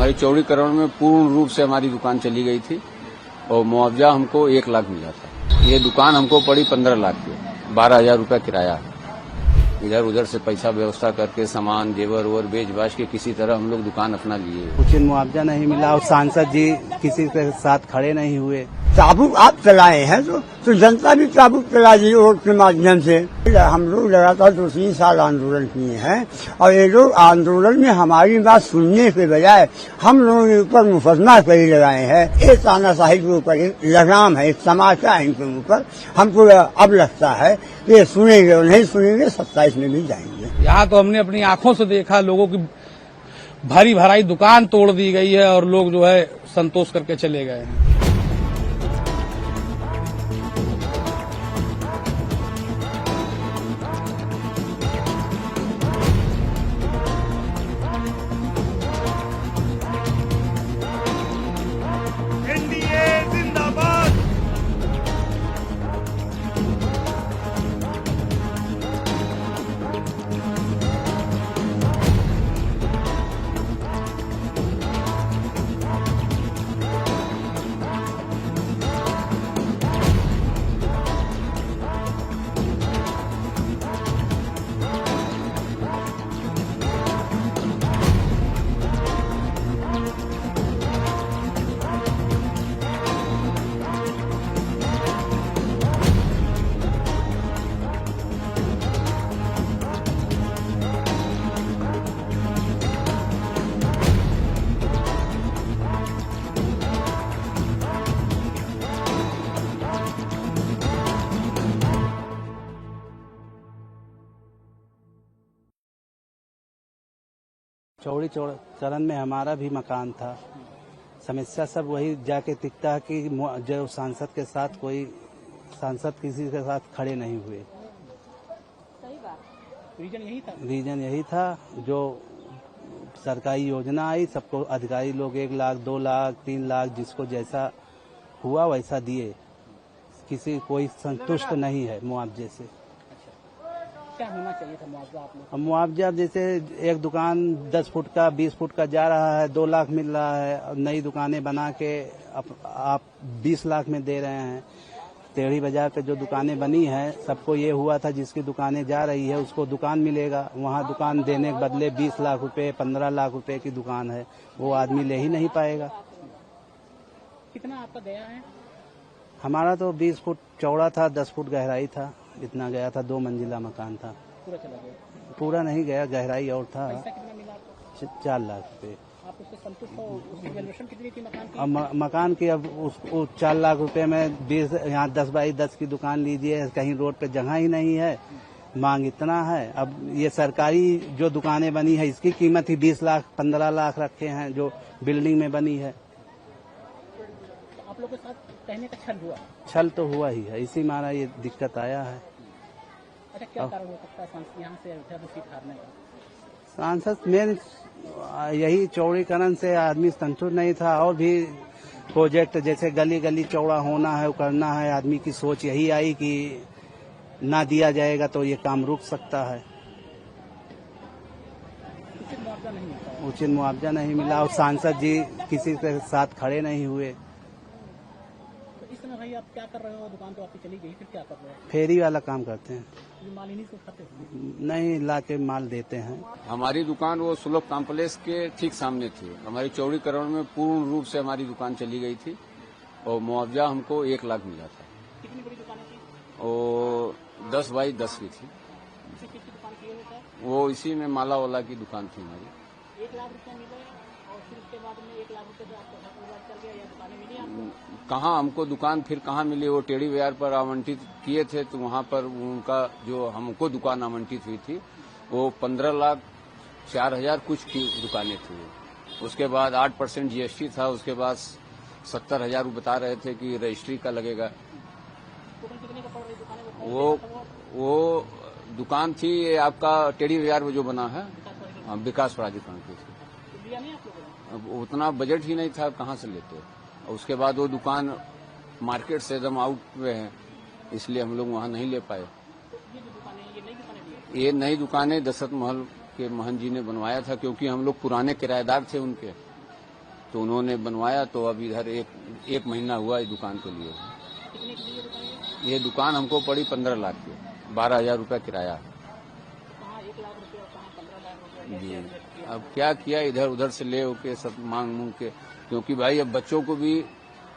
हमारी चौड़ीकरण में पूर्ण रूप से हमारी दुकान चली गई थी और मुआवजा हमको 1 लाख मिला था। ये दुकान हमको पड़ी 15 लाख की, 12,000 रुपया किराया। इधर उधर से पैसा व्यवस्था करके सामान जेवर और बेच बाच के किसी तरह हम लोग दुकान अपना लिए। उचित मुआवजा नहीं मिला और सांसद जी किसी के साथ खड़े नहीं हुए। चाबुक आप चलाए हैं तो जनता भी चाबुक चला दी वोट के माध्यम से। हम लोग लगातार 2-3 साल आंदोलन किए हैं और ये लोग आंदोलन में हमारी बात सुनने के बजाय हम लोगों के ऊपर मुकदमा कई लगाए हैं। एक तानाशाही के ऊपर एक लगाम है, एक तमाचा है इनके ऊपर। हमको अब लगता है कि ये सुनेंगे और नहीं सुनेंगे 27 में भी जाएंगे। यहाँ तो हमने अपनी आंखों से देखा, लोगों की भारी भराई दुकान तोड़ दी गई है और लोग जो है संतोष करके चले गए हैं। चौड़ीकरण में हमारा भी मकान था। समस्या सब वही जाके दिखता है कि जो सांसद के साथ कोई सांसद किसी के साथ खड़े नहीं हुए। सही बात। रीजन यही था जो सरकारी योजना आई, सबको अधिकारी लोग 1 लाख 2 लाख 3 लाख जिसको जैसा हुआ वैसा दिए। किसी कोई संतुष्ट नहीं है मुआवजे से। क्या होना चाहिए था मुआवजा आप लोग? मुआवजा जैसे एक दुकान 10 फुट का 20 फुट का जा रहा है, 2 लाख मिल रहा है। नई दुकानें बना के आप 20 लाख में दे रहे हैं। टेढ़ी बाजार पे जो दुकानें बनी हैं सबको ये हुआ था जिसकी दुकानें जा रही है उसको दुकान मिलेगा। वहाँ दुकान देने के बदले 20 लाख रुपए 15 लाख रुपए की दुकान है, वो आदमी ले ही नहीं पाएगा। कितना आपका गया है? हमारा तो 20 फुट चौड़ा था, 10 फुट गहराई था, इतना गया था। 2 मंजिला मकान था। पूरा चला गया? पूरा नहीं गया, गहराई और था। पैसा कितना मिला आपको? 4 लाख रुपए। आप उससे संतुष्ट हो? उसकी वैल्यूएशन कितनी थी मकान की? अब मकान की अब उस 4 लाख रुपए में 20 यहाँ 10 बाई 10 की दुकान लीजिए, कहीं रोड पे जगह ही नहीं है, मांग इतना है। अब ये सरकारी जो दुकानें बनी है इसकी कीमत ही 20 लाख 15 लाख रखे हैं जो बिल्डिंग में बनी है। तो आप लोग के साथ कहने का छल हुआ? छल तो हुआ ही है, इसी मारा ये दिक्कत आया है। अच्छा, क्या कारण हो सकता है सांसद यहाँ से सीट हारने का? सांसद में यही चौड़ीकरण से आदमी संतुष्ट नहीं था। और भी प्रोजेक्ट जैसे गली गली चौड़ा होना है, करना है, आदमी की सोच यही आई कि ना दिया जाएगा तो ये काम रुक सकता है। उचित मुआवजा नहीं मिलता? उचित मुआवजा नहीं मिला और सांसद जी किसी के साथ खड़े नहीं हुए। तो इस समय भाई आप क्या कर रहे हो? दुकान तो आपकी चली गई, फिर क्या कर रहे हो? फेरी वाला काम करते हैं। माल इन्हीं से खाते हो? नहीं, ला के माल देते हैं। हमारी दुकान वो सुलभ कॉम्प्लेक्स के ठीक सामने थी। हमारी चौड़ीकरण में पूर्ण रूप से हमारी दुकान चली गई थी और मुआवजा हमको 1 लाख मिला था। कितनी बड़ी दुकान थी? वो 10 बाई 10 की थी। किसी चीज की दुकान की होता है? वो इसी में माला वाला की दुकान थी हमारी। 1 लाख रुपया मिले और फिर उसके बाद में 1 लाख रुपये आपको चल गया या दुकानें मिली आपको? कहाँ हमको दुकान फिर कहाँ मिली? वो टेढ़ी बाजार पर आवंटित किए थे तो वहाँ पर उनका जो हमको दुकान आवंटित हुई थी वो 15 लाख 4 हजार कुछ की दुकानें थी। उसके बाद 8% GST था। उसके बाद 70 हजार बता रहे थे कि रजिस्ट्री का लगेगा। कितने का पड़ रही दुकानें? वो दुकान थी आपका टेढ़ी बाजार में जो बना है विकास प्राधिकरण की थी। दिया नहीं आप लोगों ने? अब उतना बजट ही नहीं था, कहाँ से लेते। उसके बाद वो दुकान मार्केट से एकदम आउट में है, इसलिए हम लोग वहाँ नहीं ले पाए। ये जो दुकानें, ये नई दुकानें दी? ये नई दुकानें दशरथ महल के महंत जी ने बनवाया था, क्योंकि हम लोग पुराने किराएदार थे उनके। तो उन्होंने बनवाया, तो अब इधर एक महीना हुआ इस दुकान को लिए। कितने की ये दुकान? ये दुकान हमको पड़ी 15 लाख की, 12,000 रुपया किराया। कहाँ 1 लाख रुपये और कहाँ 15 लाख रुपये? जी, अब क्या किया, इधर उधर से ले होके सब मांग मूंग के, क्योंकि भाई अब बच्चों को भी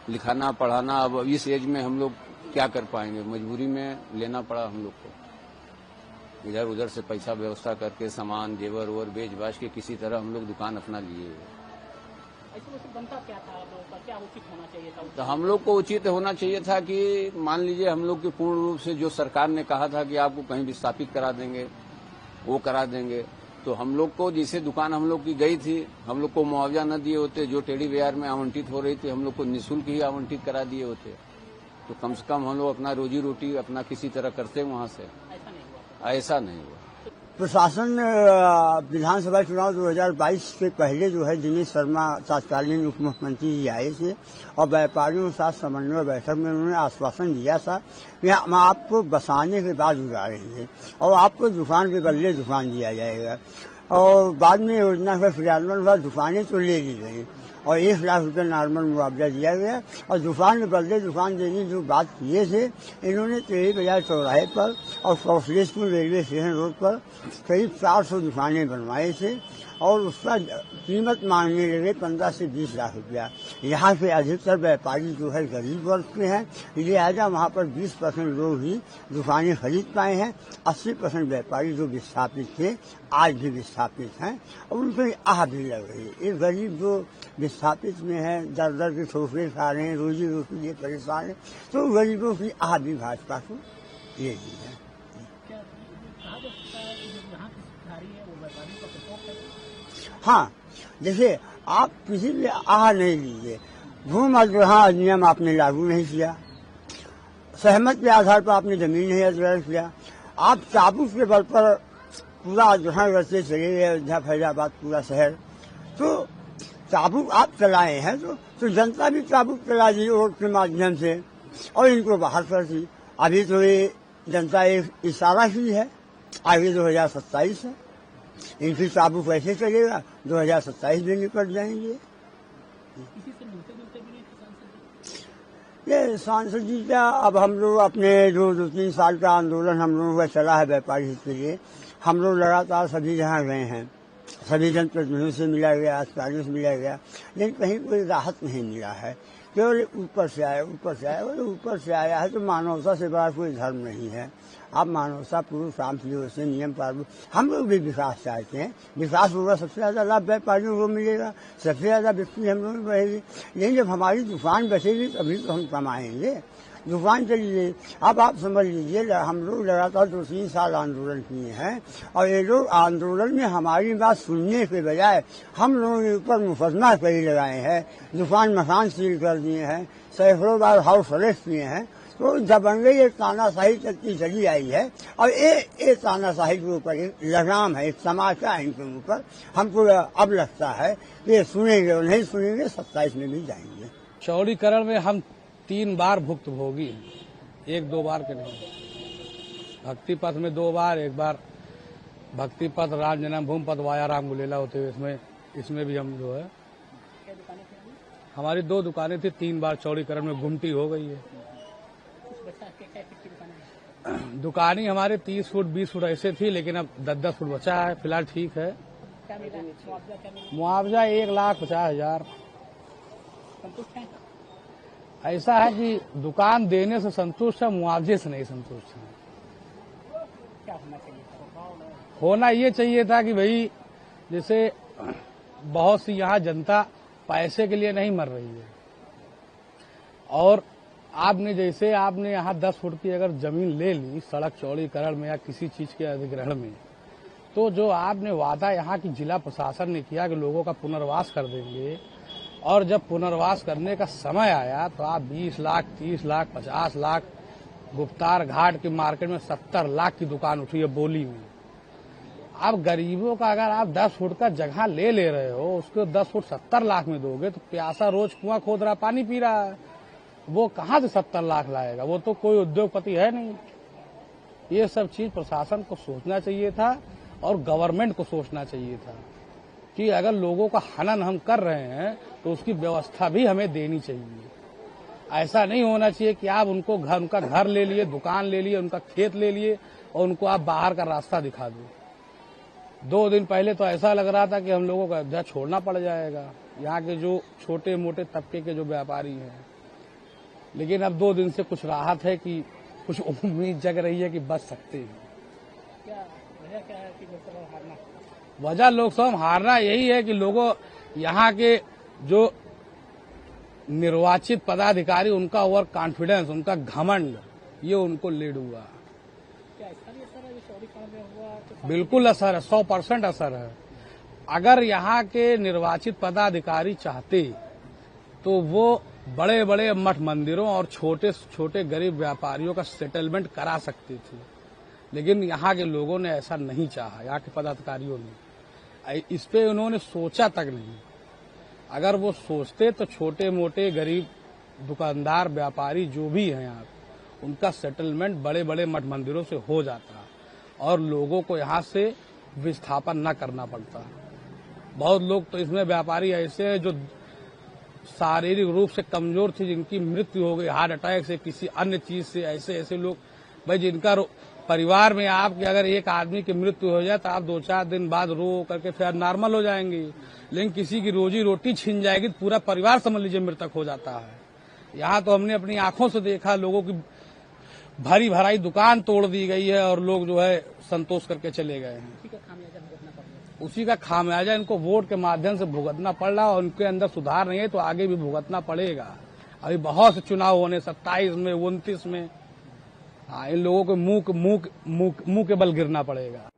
लिखाना पढ़ाना, अब इस एज में हम लोग क्या कर पाएंगे, मजबूरी में लेना पड़ा हम लोग को। इधर उधर से पैसा व्यवस्था करके सामान जेवर और बेच बाच के किसी तरह हम लोग दुकान अपना लिए। ऐसे वैसे बनता क्या था आप लोगों का, क्या उचित होना चाहिए था? तो हम लोग को उचित होना चाहिए था कि मान लीजिए हम लोग के पूर्ण रूप से जो सरकार ने कहा था कि आपको कहीं विस्थापित करा देंगे, वो करा देंगे। तो हम लोग को जैसे दुकान हम लोग की गई थी, हम लोग को मुआवजा न दिए होते, जो टेढ़ी बाजार में आवंटित हो रही थी हम लोग को निःशुल्क ही आवंटित करा दिए होते, तो कम से कम हम लोग अपना रोजी रोटी अपना किसी तरह करते वहां से। ऐसा नहीं हुआ। ऐसा नहीं हुआ। प्रशासन विधानसभा चुनाव 2022 से पहले जो है दिनेश शर्मा तत्कालीन उप मुख्यमंत्री जी आए थे और व्यापारियों के साथ समन्वय बैठक में उन्होंने आश्वासन दिया था कि हम आपको बसाने के बाद उतारेंगे और आपको दुकान के बदले दुकान दिया जाएगा। और बाद में योजना का क्रियान्वयन हुआ, दुकानें तो ले ली गई और 1 लाख रुपये नॉर्मल मुआवजा दिया गया। और दुकान के बदले दुकान देने की जो बात किए थे, इन्होंने टेढ़ी बाजार चौराहे पर और कौशलेशपुर रेलवे स्टेशन रोड पर करीब 400 दुकानें बनवाए थे और उसका कीमत मांगने लगे 15 से 20 लाख रुपया। यहाँ पे अधिकतर व्यापारी जो है गरीब वर्ग के हैं, लिहाजा वहाँ पर 20% लोग ही दुकानें खरीद पाए हैं। 80% व्यापारी जो विस्थापित थे आज भी विस्थापित हैं और उनको आह भी लग रही है। ये गरीब जो विस्थापित में है, दर दर के ठोकरे खा रहे हैं, रोजी रोटी लिए परेशान है, तो गरीबों की आह भी भाजपा को ये ही है। क्या कहा जा सकता है कि जो यहाँ की सुधारी है वो व्यापारियों का प्रकोप है? हाँ, जैसे आप किसी भी आह नहीं लीजिए, भूमि अधिग्रहण अधिनियम आपने लागू नहीं किया, सहमत के आधार पर आपने जमीन नहीं अधिग्रहण किया, आप चाबुक के बल पर पूरा अधिग्रहण करते चले गए अयोध्या फैजाबाद पूरा शहर, तो चाबुक आप चलाए हैं तो जनता भी चाबुक चला दी वोट के माध्यम से और इनको बाहर कर दी। अभी तो ये जनता एक इशारा ही है, आगे 2027 है, इनकी चाबुक ऐसे चलेगा, 2027 में निपट जाएंगे। इसी से मिलते जुलते भी नहीं सांसद जी? ये सांसद जी का अब हम लोग अपने जो 2-3 साल का आंदोलन हम लोगों का चला है व्यापारी हित के लिए, हम लोग लगातार सभी जहाँ गए हैं, सभी जनप्रतिनिधियों से मिला गया, अधिकारियों से मिला गया, लेकिन कहीं कोई राहत नहीं मिला है। केवल ऊपर से आया ऊपर से आया है, तो मानवता से बड़ा कोई धर्म नहीं है। आप मानवता पुरुष शांति से नियम पालन, हम लोग भी विकास चाहते हैं, विकास होगा सबसे ज्यादा लाभ व्यापारियों को मिलेगा, सबसे ज्यादा बिक्री हम लोग बढ़ेगी। लेकिन जब हमारी दुकान बचेगी तभी तो हम कमाएंगे। दुकान चलिए, अब आप समझ लीजिए, हम लोग लगातार 2-3 साल आंदोलन किए हैं और ये लोग आंदोलन में हमारी बात सुनने के बजाय हम लोगों के ऊपर मुकदमा कई लगाए हैं, दुकान मकान सील कर दिए हैं, सैकड़ों बार हाउस अरेस्ट किए हैं। तो दबंगई एक तानाशाही चलती चली आई है और ये तानाशाही के ऊपर एक लगाम है, एक तमाचा है इनके ऊपर। हमको अब लगता है कि सुनेंगे और नहीं सुनेंगे, 27 में भी जाएंगे। चौड़ीकरण में हम 3 बार भुक्तभोगी, 1-2 बार के नहीं। भक्ति पथ में 2 बार, एक बार भक्ति पथ राम जन्मभूमि पथ वाया राम गुलेला होते हुए इसमें भी हम जो है, क्या दुकानें थी? हमारी 2 दुकानें थी, 3 बार चौड़ीकरण में गुमटी हो गई है। कुछ बचा क्या फीट की दुकानें हैं? दुकानें हमारे 30 फुट 20 फुट ऐसे थी, लेकिन अब 10-10 फुट बचा है, फिलहाल ठीक है। क्या मिला मुआवजा? क्या मिला? मुआवजा 1,50,000। संतुष्ट हैं? ऐसा है कि दुकान देने से संतुष्ट है, मुआवजे से नहीं संतुष्ट है। क्या होना चाहिए था? होना ये चाहिए था कि भाई जैसे बहुत सी यहाँ जनता पैसे के लिए नहीं मर रही है और आपने यहाँ 10 फुट की अगर जमीन ले ली सड़क चौड़ीकरण में या किसी चीज के अधिग्रहण में, तो जो आपने वादा यहाँ की जिला प्रशासन ने किया कि लोगों का पुनर्वास कर देंगे, और जब पुनर्वास करने का समय आया तो आप 20 लाख, 30 लाख, 50 लाख, गुप्तार घाट के मार्केट में 70 लाख की दुकान उठी है बोली में। अब गरीबों का अगर आप 10 फुट का जगह ले रहे हो, उसको 10 फुट 70 लाख में दोगे तो प्यासा रोज कुआं खोद रहा, पानी पी रहा है, वो कहाँ से 70 लाख लाएगा? वो तो कोई उद्योगपति है नहीं। ये सब चीज प्रशासन को सोचना चाहिए था और गवर्नमेंट को सोचना चाहिए था कि अगर लोगों का हनन हम कर रहे हैं तो उसकी व्यवस्था भी हमें देनी चाहिए। ऐसा नहीं होना चाहिए कि आप उनको उनका घर ले लिए, दुकान ले लिए, उनका खेत ले लिए और उनको आप बाहर का रास्ता दिखा दो। 2 दिन पहले तो ऐसा लग रहा था कि हम लोगों को अयोध्या छोड़ना पड़ जाएगा, यहाँ के जो छोटे मोटे तबके के जो व्यापारी हैं। लेकिन अब 2 दिन से कुछ राहत है कि कुछ उम्मीद जग रही है कि बच सकते हैं। क्या है कि लोकसभा हारना? वजह लोकसभा में हारना यही है कि लोगों यहाँ के जो निर्वाचित पदाधिकारी, उनका ओवर कॉन्फिडेंस, उनका घमंड, ये उनको लीड हुआ। क्या इसका भी असर है जो चौरी कांड में हुआ? तो बिल्कुल असर है, 100% असर है। अगर यहाँ के निर्वाचित पदाधिकारी चाहते तो वो बड़े बड़े मठ मंदिरों और छोटे छोटे गरीब व्यापारियों का सेटलमेंट करा सकते थे, लेकिन यहाँ के लोगों ने ऐसा नहीं चाहा, यहाँ के पदाधिकारियों ने। इस पे उन्होंने सोचा तक नहीं। अगर वो सोचते तो छोटे मोटे गरीब दुकानदार व्यापारी जो भी हैं यहाँ, उनका सेटलमेंट बड़े बड़े मठ मंदिरों से हो जाता और लोगों को यहाँ से विस्थापन न करना पड़ता। बहुत लोग तो इसमें व्यापारी ऐसे हैं जो शारीरिक रूप से कमजोर थे, जिनकी मृत्यु हो गई हार्ट अटैक से, किसी अन्य चीज से। ऐसे ऐसे लोग भाई जिनका परिवार में आपके अगर एक आदमी की मृत्यु हो जाए तो आप 2-4 दिन बाद रो करके फिर नॉर्मल हो जाएंगे, लेकिन किसी की रोजी रोटी छिन जाएगी तो पूरा परिवार समझ लीजिए मृतक हो जाता है। यहाँ तो हमने अपनी आंखों से देखा, लोगों की भरी भराई दुकान तोड़ दी गई है और लोग जो है संतोष करके चले गए हैं। उसी का खामियाजा इनको वोट के माध्यम से भुगतना पड़ रहा और उनके अंदर सुधार नहीं है तो आगे भी भुगतना पड़ेगा। अभी बहुत से चुनाव होने, 27 में, 29 में। इन लोगों को मुंह के बल गिरना पड़ेगा।